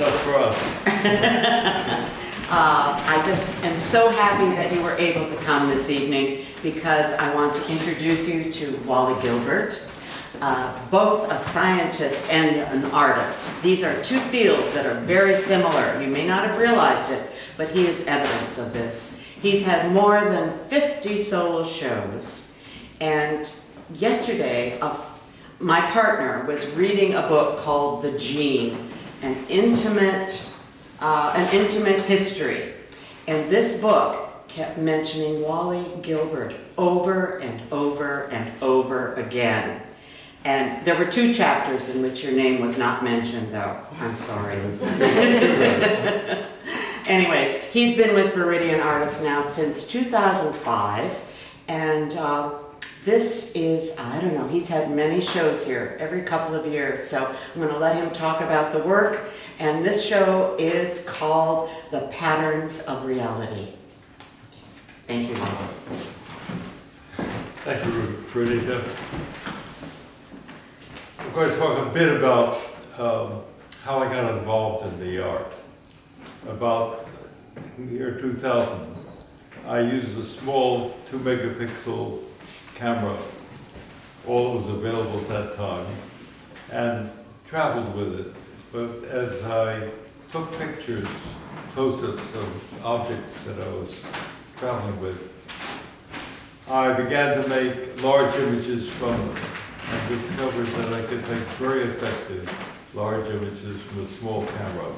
just for us. I just am so happy that you were able to come this evening because I want to introduce you to Wally Gilbert, both a scientist and an artist. These are two fields that are very similar. You may not have realized it, but he is evidence of this. He's had more than 50 solo shows, and yesterday my partner was reading a book called The Gene, an intimate history. And this book kept mentioning Wally Gilbert over and over and over again. And there were 2 chapters in which your name was not mentioned, though. I'm sorry. Anyways, he's been with Viridian Artists now since 2005. And this is, I don't know, he's had many shows here every couple of years. So I'm going to let him talk about the work. And this show is called The Patterns of Reality. Thank you, Wally. Thank you, Viridian. I'm going to talk a bit about how I got involved in the art. About in the year 2000, I used a small 2-megapixel camera, all that was available at that time, and traveled with it. But as I took pictures, close-ups of objects that I was traveling with, I began to make large images from them and discovered that I could make very effective large images from a small camera.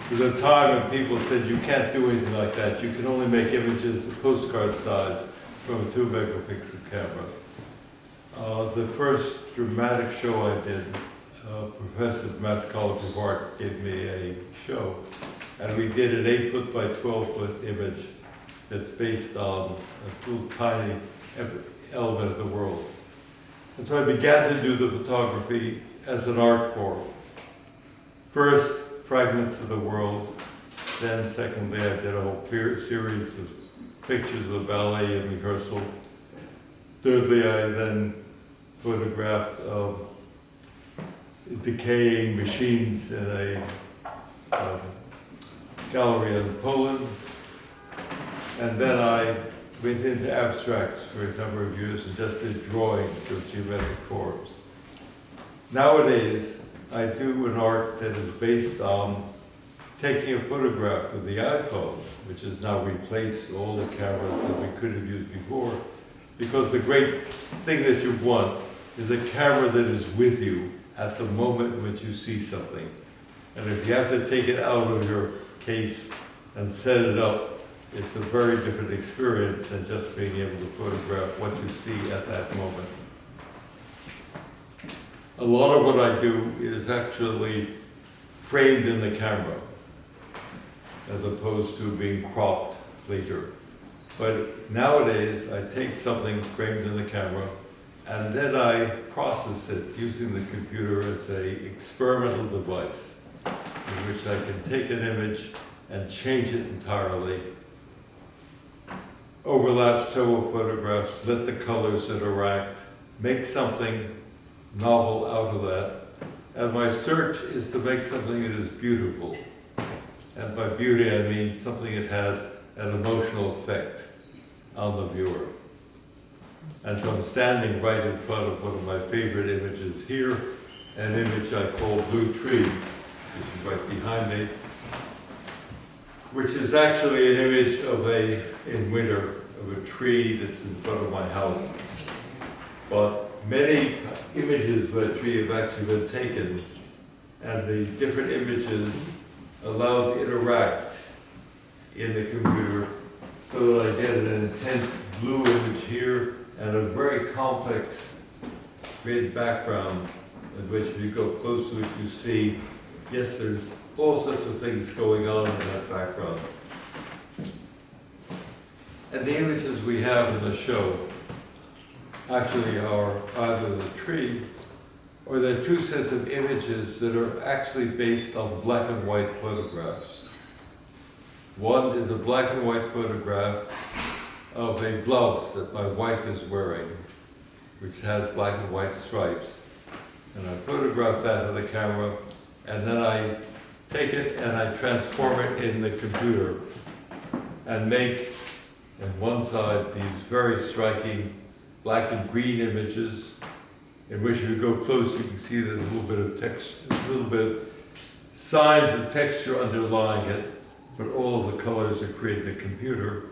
There was a time when people said, you can't do anything like that. You can only make images postcard size from a 2-megapixel camera. The first dramatic show I did, a professor at Mass College of Art gave me a show, and we did an 8-foot by 12-foot image that's based on a little tiny element of the world. And so I began to do the photography as an art form. First, fragments of the world. Then, secondly, I did a whole series of pictures of ballet and rehearsal. Thirdly, I then photographed decaying machines in a gallery in Poland. And then I went into abstracts for a number of years and just did drawings of geometric forms. Nowadays, I do an art that is based on taking a photograph with the iPhone, which has now replaced all the cameras that we could have used before, because the great thing that you want is a camera that is with you at the moment in which you see something. And if you have to take it out of your case and set it up, it's a very different experience than just being able to photograph what you see at that moment. A lot of what I do is actually framed in the camera, as opposed to being cropped later. But nowadays, I take something framed in the camera, and then I process it using the computer as an experimental device, in which I can take an image and change it entirely, overlap several photographs, let the colors interact, make something novel out of that. And my search is to make something that is beautiful. And by beauty, I mean something that has an emotional effect on the viewer. And so I'm standing right in front of one of my favorite images here, an image I call Blue Tree, which is right behind me, which is actually an image of in winter, of a tree that's in front of my house. But many images of that tree have actually been taken, and the different images allowed to interact in the computer so that I get an intense blue image here and a very complex red background in which if you go close to it you see, yes, there's all sorts of things going on in that background. And the images we have in the show actually are either the tree or they're 2 sets of images that are actually based on black and white photographs. One is a black and white photograph of a blouse that my wife is wearing, which has black and white stripes. And I photographed that with the camera, and then I take it and I transform it in the computer and make, on one side, these very striking black and green images in which if you go close, you can see there's a little bit of text, a little bit signs of texture underlying it, but all of the colors are created in the computer.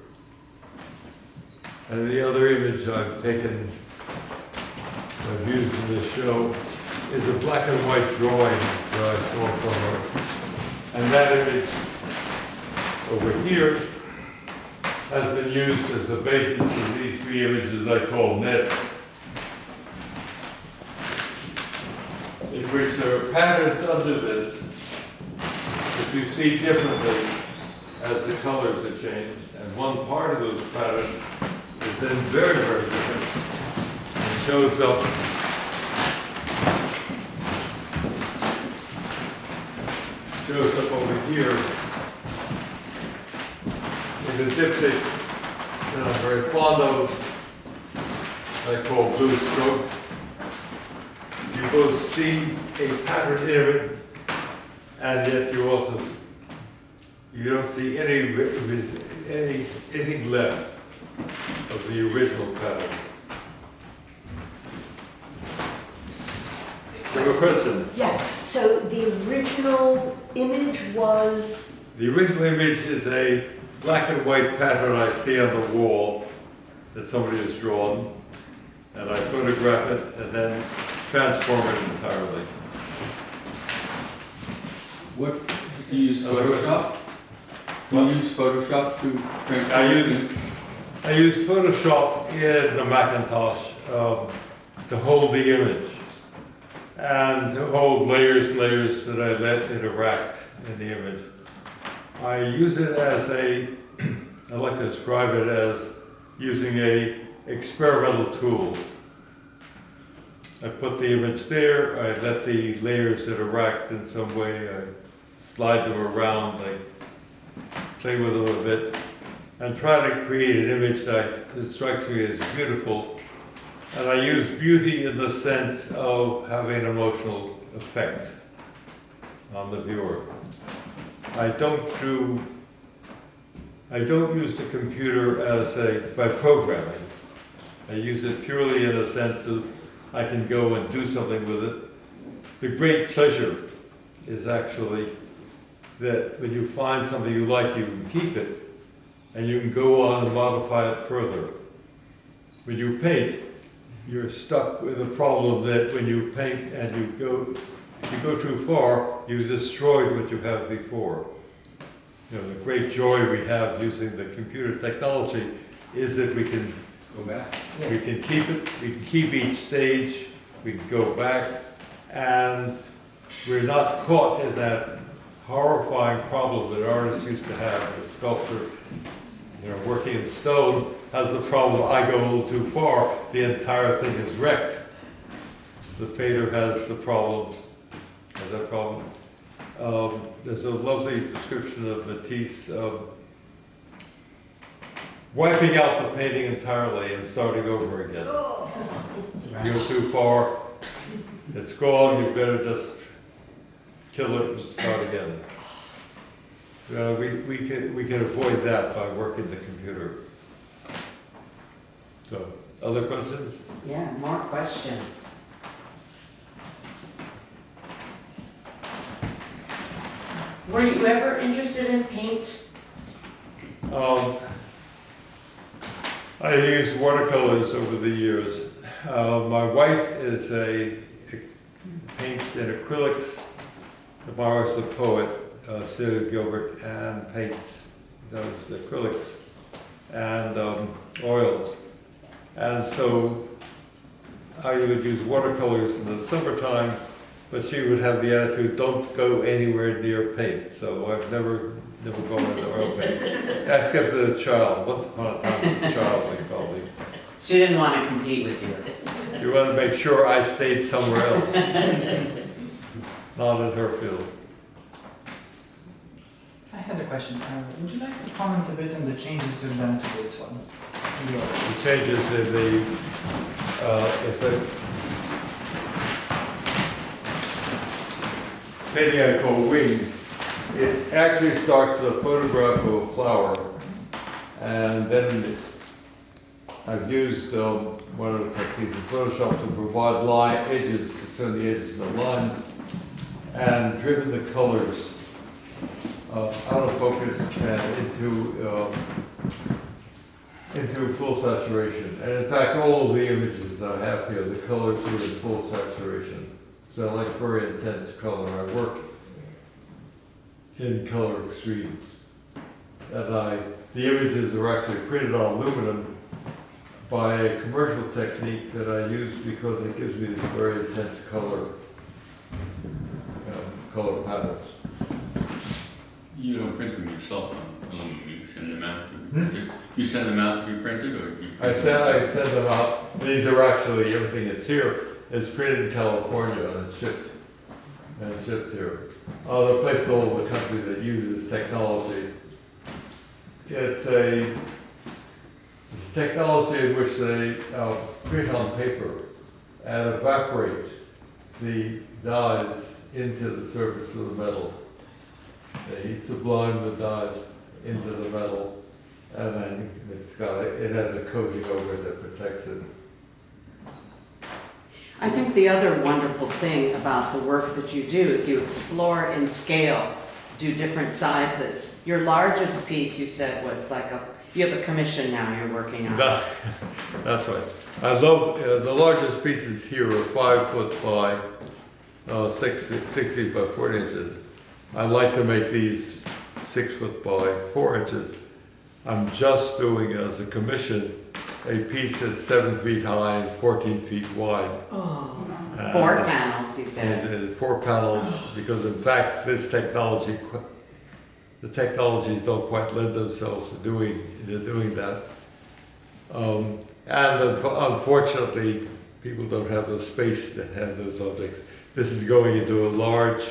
And the other image I've taken, I've used in this show, is a black and white drawing that I saw somewhere. And that image over here has been used as the basis of these three images I call nets, in which there are patterns under this that you see differently as the colors are changed. And one part of those patterns is then very, very different. It shows up over here in the diptych that I'm very fond of, I call blue stroke. You both see a pattern in it, and yet you don't see anything left of the original pattern. You have a question? Yes, so the original image was? The original image is a black and white pattern I see on the wall that somebody has drawn, and I photograph it and then transform it entirely. What, do you use Photoshop? Do you use Photoshop to transform? I use Photoshop in the Macintosh to hold the image and to hold layers and layers that I let interact in the image. I use it as I like to describe it as using a experimental tool. I put the image there, I let the layers interact in some way, I slide them around, I play with them a bit, and try to create an image that strikes me as beautiful. And I use beauty in the sense of having an emotional effect on the viewer. I don't use the computer by programming. I use it purely in the sense of I can go and do something with it. The great pleasure is actually that when you find something you like, you can keep it, and you can go on and modify it further. When you paint, you're stuck with a problem that when you paint and if you go too far, you've destroyed what you have before. You know, the great joy we have using the computer technology is that we can Go back. we can keep it, we can keep each stage, we can go back, and we're not caught in that horrifying problem that artists used to have. The sculptor, working in stone, has the problem, I go a little too far, the entire thing is wrecked. The painter has the problem, has that problem. There's a lovely description of Matisse wiping out the painting entirely and starting over again. You go too far, it's gone, you better just kill it and start again. We can avoid that by working the computer. So, other questions? Yeah, more questions. Were you ever interested in paint? I used watercolors over the years. My wife paints in acrylics. My wife's a poet, Wally Gilbert, and paints those acrylics and oils. And so I would use watercolors in the summertime, but she would have the attitude, don't go anywhere near paint. So I've never gone into oil paint, except as a child. Once upon a time, as a child, they called me. She didn't want to compete with you. She wanted to make sure I stayed somewhere else, not in her field. I had a question. Would you like to comment a bit on the changes you've done to this one? The changes in the, it's a painting I call Wings. it actually starts with a photograph of a flower, and then I've used one of the techniques in Photoshop to provide line edges, to turn the edges into lines, and driven the colors out of focus and into full saturation. And in fact, all of the images I have here, the colors are in full saturation. So I like very intense color. I work in color extremes. And the images are actually printed on aluminum by a commercial technique that I use because it gives me this very intense color patterns. You don't print them yourself on aluminum, you send them out to be printed? You send them out to be printed, or you I print them yourself? send them out. These are actually, everything that's here is printed in California and shipped here. Other places all over the country that use this technology. It's technology in which they print on paper and evaporate the dyes into the surface of the metal. They heat sublime the dyes into the metal, and then it has a coating over it that protects it. I think the other wonderful thing about the work that you do is you explore in scale, do different sizes. Your largest piece, you said, was you have a commission now you're working on. That's right. I love, the largest pieces here are 5 foot by 60 by 4 inches. I like to make these 6 foot by 4 inches. I'm just doing as a commission a piece that's 7 feet high and 14 feet wide. Oh. 4 panels, you said. And 4 panels, because in fact the technologies don't quite lend themselves to doing that. And unfortunately, people don't have the space to have those objects. This is going into a large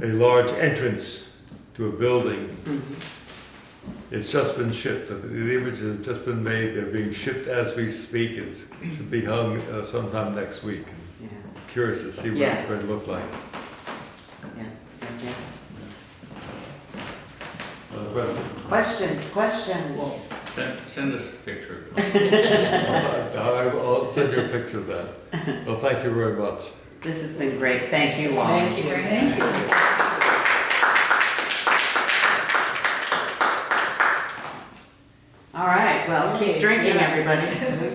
entrance to a building. Mhm. It's just been shipped. The images have just been made. They're being shipped as we speak. It should be hung sometime next week. Yeah, Curious to see what Yeah. it's going to look like. yeah, okay. Questions? Questions? Well, send us a picture. I'll send you a picture of that. Well, thank you very much. This has been great. Thank you all. Thank you very much. All right, well, keep drinking, everybody.